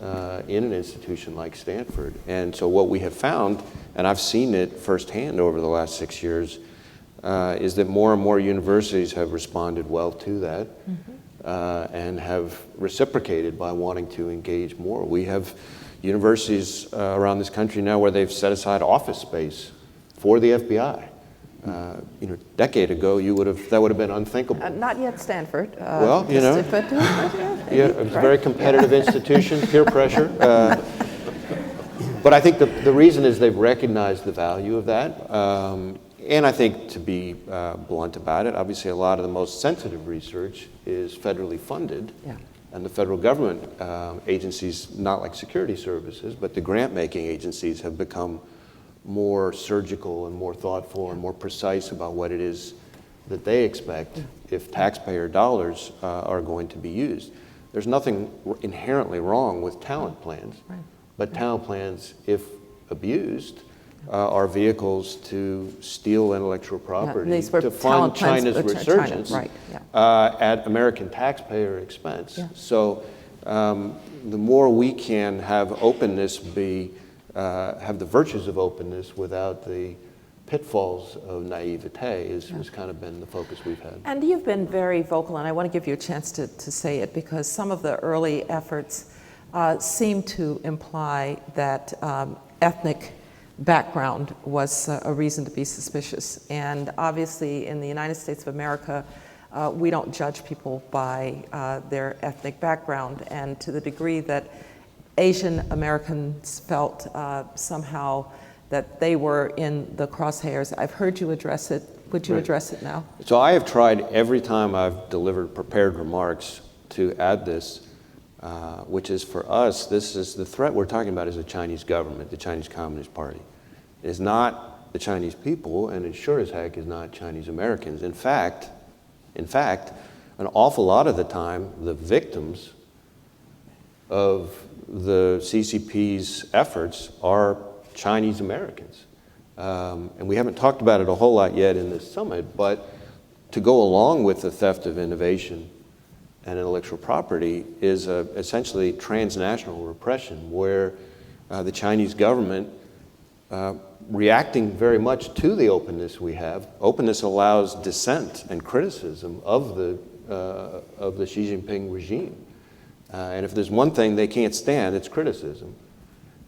in an institution like Stanford. And so what we have found, and I've seen it firsthand over the last 6 years, is that more and more universities have responded well to that. And have reciprocated by wanting to engage more. We have universities around this country now where they've set aside office space for the FBI. A decade ago, that would have been unthinkable. Not yet Stanford. Well, yeah, it was a very competitive institution, peer pressure. But I think the reason is they've recognized the value of that. And I think, to be blunt about it, obviously a lot of the most sensitive research is federally funded. Yeah. And the federal government agencies, not like security services, but the grant-making agencies have become more surgical and more thoughtful and more precise about what it is that they expect if taxpayer dollars are going to be used. There's nothing inherently wrong with talent plans, but talent plans, if abused, our vehicles to steal intellectual property, these were to fund talent plans China's for China, resurgence right, yeah. at American taxpayer expense. Yeah. So the more we can have openness have the virtues of openness without the pitfalls of naivete has kind of been the focus we've had. And you've been very vocal, and I want to give you a chance to say it, because some of the early efforts seem to imply that ethnic background was a reason to be suspicious. And obviously in the United States of America, we don't judge people by their ethnic background. And to the degree that Asian Americans felt somehow that they were in the crosshairs, I've heard you address it. Would you address it now? So I have tried every time I've delivered prepared remarks to add this, which is for us, this is the threat we're talking about is the Chinese government, the Chinese Communist Party. It is not the Chinese people, and it sure as heck is not Chinese Americans. In fact, an awful lot of the time, the victims of the CCP's efforts are Chinese Americans. And we haven't talked about it a whole lot yet in this summit, but to go along with the theft of innovation and intellectual property is essentially transnational repression, where the Chinese government, reacting very much to the openness we have, openness allows dissent and criticism of the Xi Jinping regime. And if there's one thing they can't stand, it's criticism.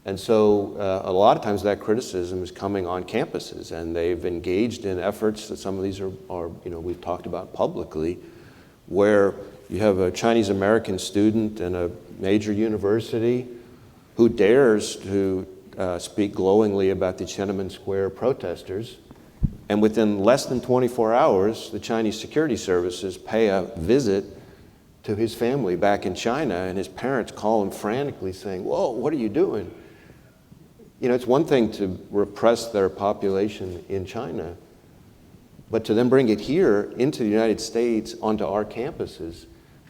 And so a lot of times that criticism is coming on campuses, and they've engaged in efforts that some of these are we've talked about publicly, where you have a Chinese American student in a major university who dares to speak glowingly about the Tiananmen Square protesters, and within less than 24 hours, the Chinese security services pay a visit to his family back in China, and his parents call him frantically saying, "Whoa, what are you doing?" You know, it's one thing to repress their population in China, but to then bring it here into the United States onto our campuses,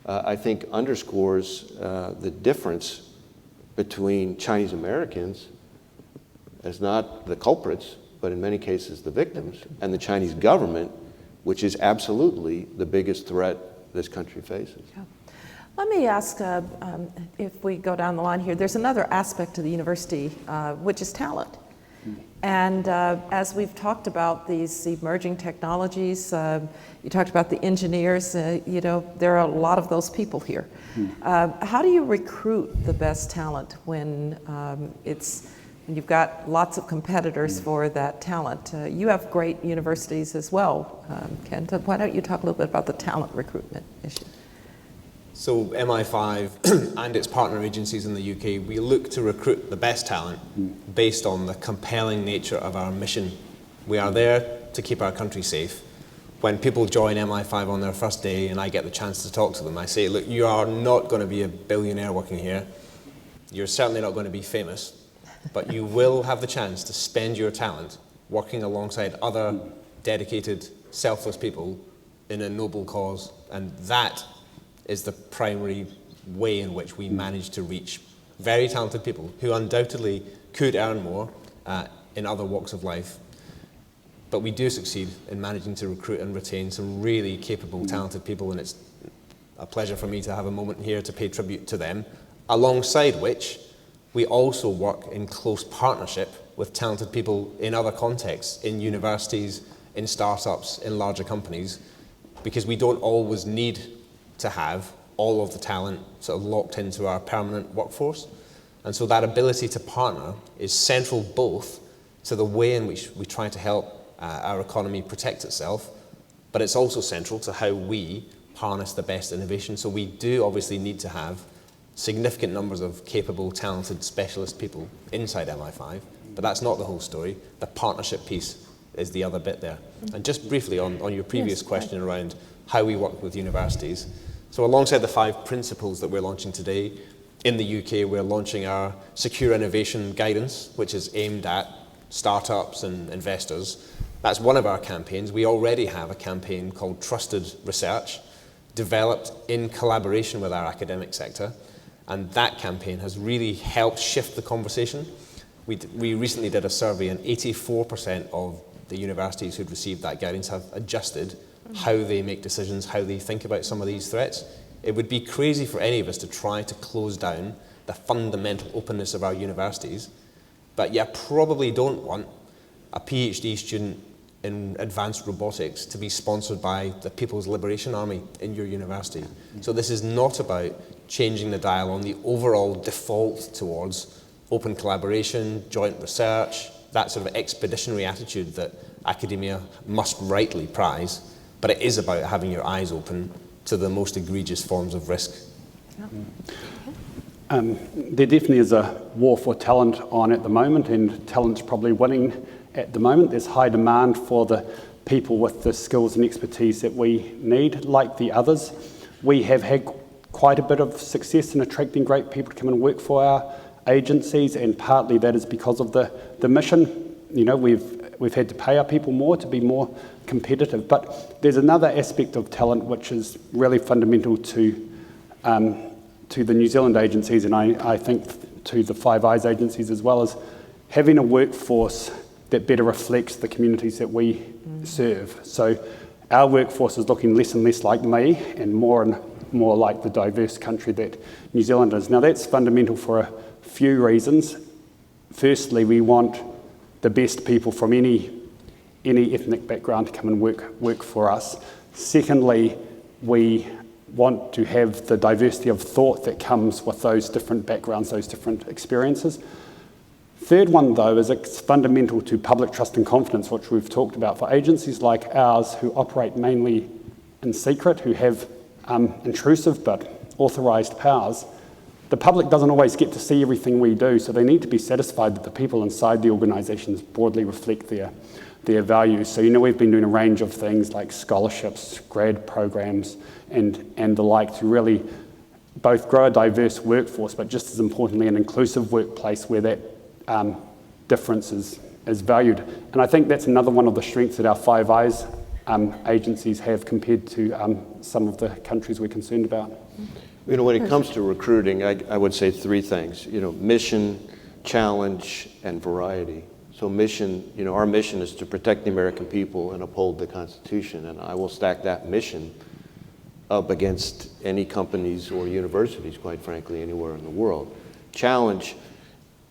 I think underscores the difference between Chinese Americans as not the culprits, but in many cases the victims, and the Chinese government, which is absolutely the biggest threat this country faces. Yeah. Let me ask, if we go down the line here, there's another aspect of the university, which is talent. And as we've talked about these emerging technologies, you talked about the engineers, there are a lot of those people here. How do you recruit the best talent when you've got lots of competitors for that talent? You have great universities as well, Ken. So why don't you talk a little bit about the talent recruitment issue? So MI5 and its partner agencies in the UK, we look to recruit the best talent based on the compelling nature of our mission. We are there to keep our country safe. When people join MI5 on their first day and I get the chance to talk to them, I say, look, you are not going to be a billionaire working here. You're certainly not going to be famous, but you will have the chance to spend your talent working alongside other dedicated, selfless people in a noble cause, and that is the primary way in which we manage to reach very talented people who undoubtedly could earn more in other walks of life. But we do succeed in managing to recruit and retain some really capable, talented people, and it's a pleasure for me to have a moment here to pay tribute to them, alongside which we also work in close partnership with talented people in other contexts, in universities, in startups, in larger companies, because we don't always need to have all of the talent sort of locked into our permanent workforce. And so that ability to partner is central both to the way in which we try to help our economy protect itself, but it's also central to how we harness the best innovation. So we do obviously need to have significant numbers of capable, talented, specialist people inside MI5, but that's not the whole story. The partnership piece is the other bit there. And just briefly on your previous question around how we work with universities. So alongside the 5 principles that we're launching today, in the UK we're launching our Secure Innovation Guidance, which is aimed at startups and investors. That's one of our campaigns. We already have a campaign called Trusted Research, developed in collaboration with our academic sector, and that campaign has really helped shift the conversation. We recently did a survey, and 84% of the universities who'd received that guidance have adjusted how they make decisions, how they think about some of these threats. It would be crazy for any of us to try to close down the fundamental openness of our universities, but you probably don't want a PhD student in advanced robotics to be sponsored by the People's Liberation Army in your university. So this is not about changing the dial on the overall default towards open collaboration, joint research, that sort of expeditionary attitude that academia must rightly prize, but it is about having your eyes open to the most egregious forms of risk. There definitely is a war for talent on at the moment, and talent's probably winning at the moment. There's high demand for the people with the skills and expertise that we need, like the others. We have had quite a bit of success in attracting great people to come and work for our agencies, and partly that is because of the mission. You know, we've had to pay our people more to be more competitive. But there's another aspect of talent which is really fundamental to the New Zealand agencies, and I think to the Five Eyes agencies as well, as having a workforce that better reflects the communities that we serve. So our workforce is looking less and less like me and more like the diverse country that New Zealand is. Now that's fundamental for a few reasons. Firstly, we want the best people from any ethnic background to come and work for us. Secondly, we want to have the diversity of thought that comes with those different backgrounds, those different experiences. Third one, though, is it's fundamental to public trust and confidence, which we've talked about. For agencies like ours who operate mainly in secret, who have intrusive but authorised powers, the public doesn't always get to see everything we do, so they need to be satisfied that the people inside the organisations broadly reflect their values. So, you know, we've been doing a range of things like scholarships, grad programs, and the like to really both grow a diverse workforce, but just as importantly, an inclusive workplace where that difference is valued. And I think that's another one of the strengths that our Five Eyes agencies have compared to some of the countries we're concerned about. You know, when it comes to recruiting, I would say three things. You know, mission, challenge, and variety. So mission, you know, our mission is to protect the American people and uphold the Constitution, and I will stack that mission up against any companies or universities, quite frankly, anywhere in the world. Challenge,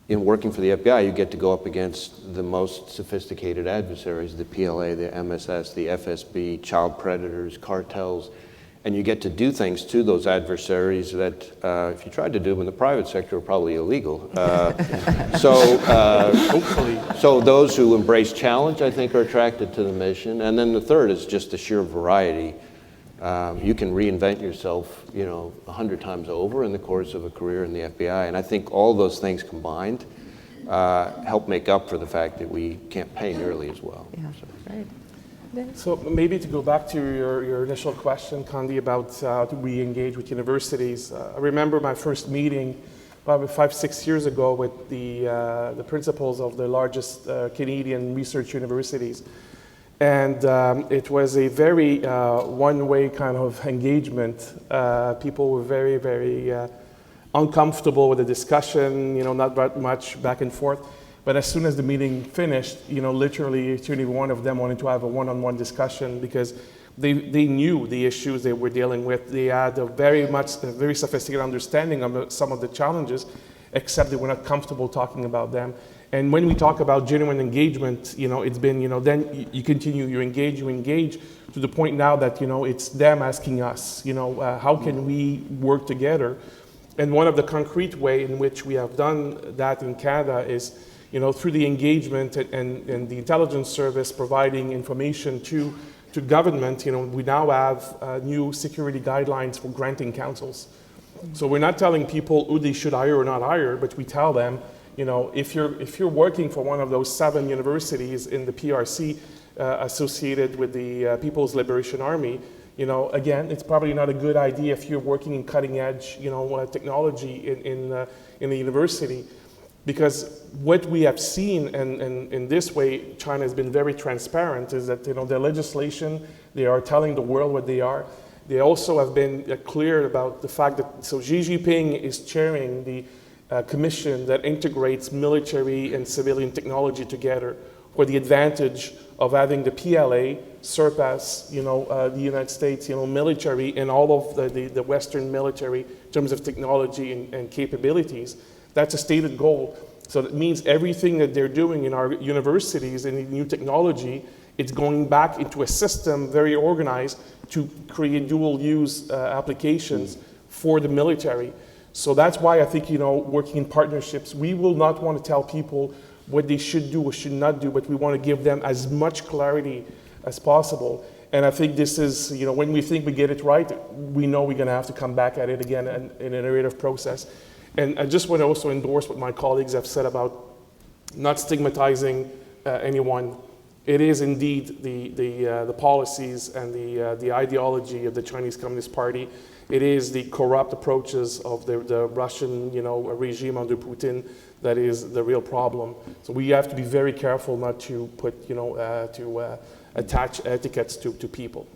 in working for the FBI, you get to go up against the most sophisticated adversaries, the PLA, the MSS, the FSB, child predators, cartels, and you get to do things to those adversaries that if you tried to do them in the private sector are probably illegal. So those who embrace challenge, I think, are attracted to the mission. And then the third is just the sheer variety. You can reinvent yourself, you know, 100 times over in the course of a career in the FBI. And I think all those things combined help make up for the fact that we can't pay nearly as well. Yeah, right. So maybe to go back to your initial question, Condi, about do we engage with universities. I remember my first meeting probably 5-6 years ago with the principals of the largest Canadian research universities. And it was a very one-way kind of engagement. People were very, very uncomfortable with the discussion, you know, not that much back and forth. But as soon as the meeting finished, you know, literally each and every one of them wanted to have a one-on-one discussion because they knew the issues they were dealing with. They had a very sophisticated understanding of some of the challenges, except they were not comfortable talking about them. And when we talk about genuine engagement, you know, it's been, you know, then you continue, you engage to the point now that, you know, it's them asking us, you know, how can we work together? And one of the concrete ways in which we have done that in Canada is, you know, through the engagement and the intelligence service providing information to government. You know, we now have new security guidelines for granting councils. So we're not telling people who they should hire or not hire, but we tell them, you know, if you're working for one of those 7 universities in the PRC associated with the People's Liberation Army, you know, again, it's probably not a good idea if you're working in cutting edge, you know, technology in the university. Because what we have seen, and in this way, China has been very transparent, is that, you know, their legislation, they are telling the world what they are. They also have been clear about the fact that, so Xi Jinping is chairing the commission that integrates military and civilian technology together for the advantage of having the PLA surpass, the United States, military and all of the Western military in terms of technology and capabilities. That's a stated goal. So that means everything that they're doing in our universities and in new technology, it's going back into a system very organized to create dual use applications for the military. So that's why I think, working in partnerships, we will not want to tell people what they should do or should not do, but we want to give them as much clarity as possible. And I think this is, when we think we get it right, we know we're going to have to come back at it again in an iterative process. And I just want to also endorse what my colleagues have said about not stigmatizing anyone. It is indeed the policies and the ideology of the Chinese Communist Party. It is the corrupt approaches of the Russian, regime under Putin that is the real problem. So we have to be very careful not to put, attach etiquettes to people.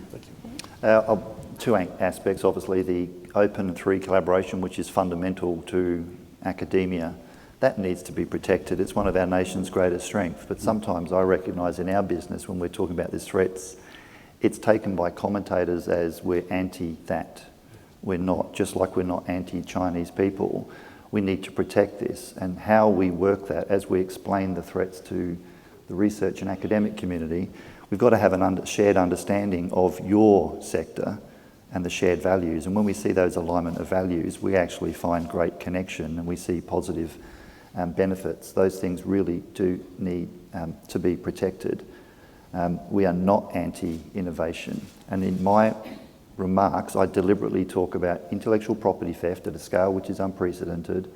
Thank you. Two aspects, obviously, the open and free collaboration, which is fundamental to academia. That needs to be protected. It's one of our nation's greatest strengths. But sometimes I recognise in our business, when we're talking about these threats, it's taken by commentators as we're anti that. We're not, just like we're not anti-Chinese people. We need to protect this, and how we work that as we explain the threats to the research and academic community, we've got to have a shared understanding of your sector and the shared values. And when we see those alignment of values, we actually find great connection and we see positive benefits. Those things really do need to be protected. We are not anti-innovation. And in my remarks, I deliberately talk about intellectual property theft at a scale which is unprecedented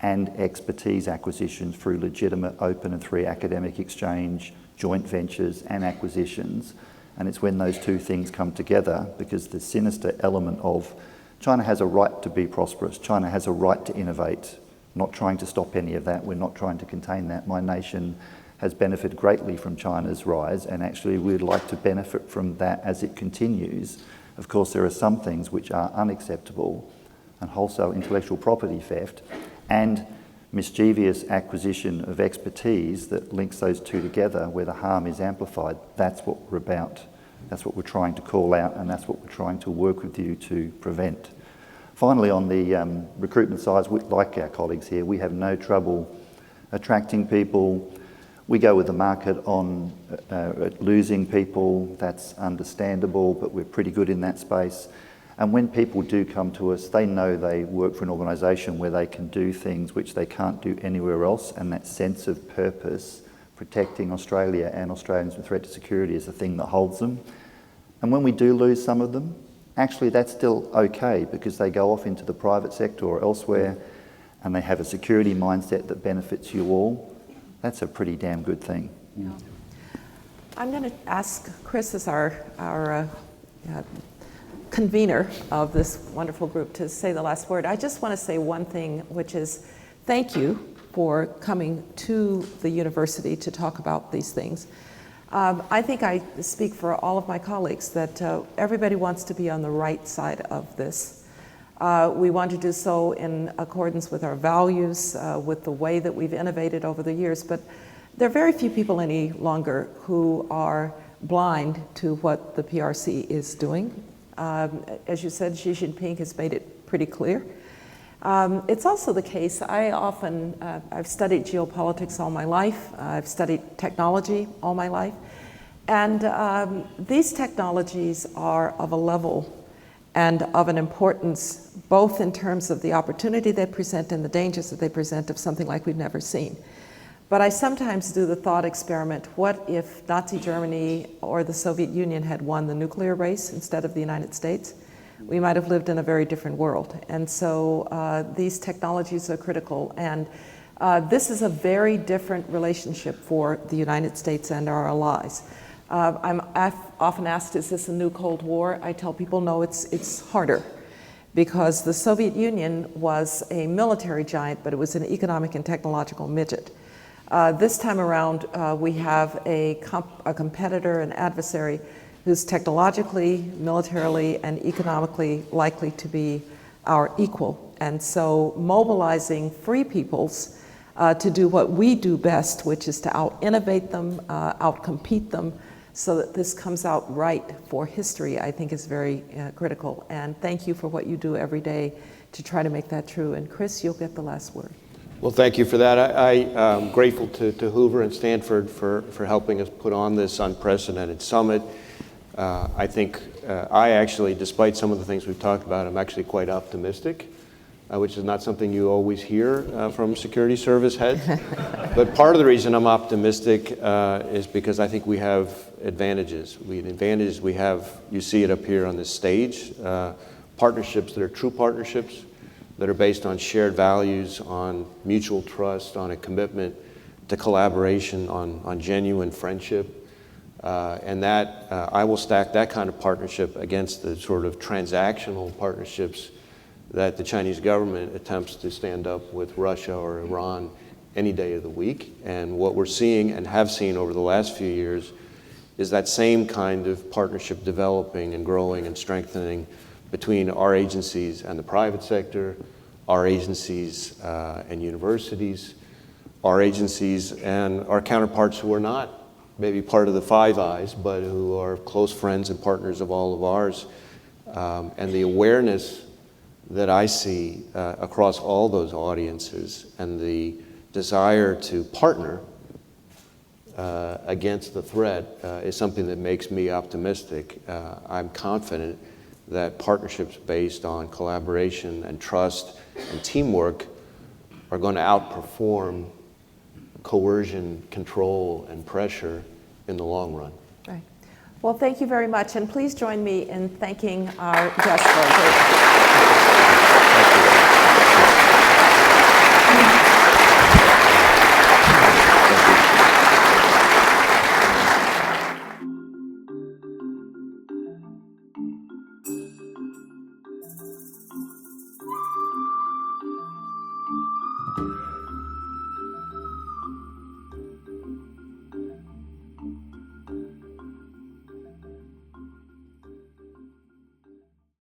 and expertise acquisitions through legitimate open and free academic exchange, joint ventures and acquisitions. And it's when those two things come together, because the sinister element of China has a right to be prosperous, China has a right to innovate, not trying to stop any of that, we're not trying to contain that. My nation has benefited greatly from China's rise, and actually we'd like to benefit from that as it continues. Of course, there are some things which are unacceptable, and wholesale intellectual property theft and mischievous acquisition of expertise that links those two together where the harm is amplified. That's what we're about. That's what we're trying to call out, and that's what we're trying to work with you to prevent. Finally, on the recruitment side, like our colleagues here, we have no trouble attracting people. We go with the market on losing people. That's understandable, but we're pretty good in that space. And when people do come to us, they know they work for an organisation where they can do things which they can't do anywhere else, and that sense of purpose, protecting Australia and Australians from threat to security, is the thing that holds them. And when we do lose some of them, actually that's still okay, because they go off into the private sector or elsewhere and they have a security mindset that benefits you all. That's a pretty damn good thing. Yeah. I'm going to ask Chris, as our convener of this wonderful group, to say the last word. I just want to say one thing, which is thank you for coming to the university to talk about these things. I think I speak for all of my colleagues that everybody wants to be on the right side of this. We want to do so in accordance with our values, with the way that we've innovated over the years, but there are very few people any longer who are blind to what the PRC is doing. As you said, Xi Jinping has made it pretty clear. It's also the case, I've studied geopolitics all my life, I've studied technology all my life, and these technologies are of a level and of an importance, both in terms of the opportunity they present and the dangers that they present, of something like we've never seen. But I sometimes do the thought experiment, what if Nazi Germany or the Soviet Union had won the nuclear race instead of the United States? We might have lived in a very different world. And so these technologies are critical. And this is a very different relationship for the United States and our allies. I'm often asked, is this a new Cold War? I tell people, no, it's harder, because the Soviet Union was a military giant, but it was an economic and technological midget. This time around, we have a competitor, an adversary, who's technologically, militarily, and economically likely to be our equal. And so mobilizing free peoples to do what we do best, which is to out-innovate them, out-compete them, so that this comes out right for history, I think is very critical. And thank you for what you do every day to try to make that true. And Chris, you'll get the last word. Well, thank you for that. I'm grateful to Hoover and Stanford for helping us put on this unprecedented summit. I think I actually, despite some of the things we've talked about, I'm actually quite optimistic, which is not something you always hear from security service heads. But part of the reason I'm optimistic is because I think we have advantages. We have, you see it up here on this stage, partnerships that are true partnerships, that are based on shared values, on mutual trust, on a commitment to collaboration, on genuine friendship. And that, I will stack that kind of partnership against the sort of transactional partnerships that the Chinese government attempts to stand up with Russia or Iran any day of the week. And what we're seeing and have seen over the last few years is that same kind of partnership developing and growing and strengthening between our agencies and the private sector, our agencies and universities, our agencies and our counterparts who are not maybe part of the Five Eyes, but who are close friends and partners of all of ours. And the awareness that I see across all those audiences and the desire to partner against the threat is something that makes me optimistic. I'm confident that partnerships based on collaboration and trust and teamwork are going to outperform coercion, control, and pressure in the long run. Right. Well, thank you very much, and please join me in thanking our guests for a great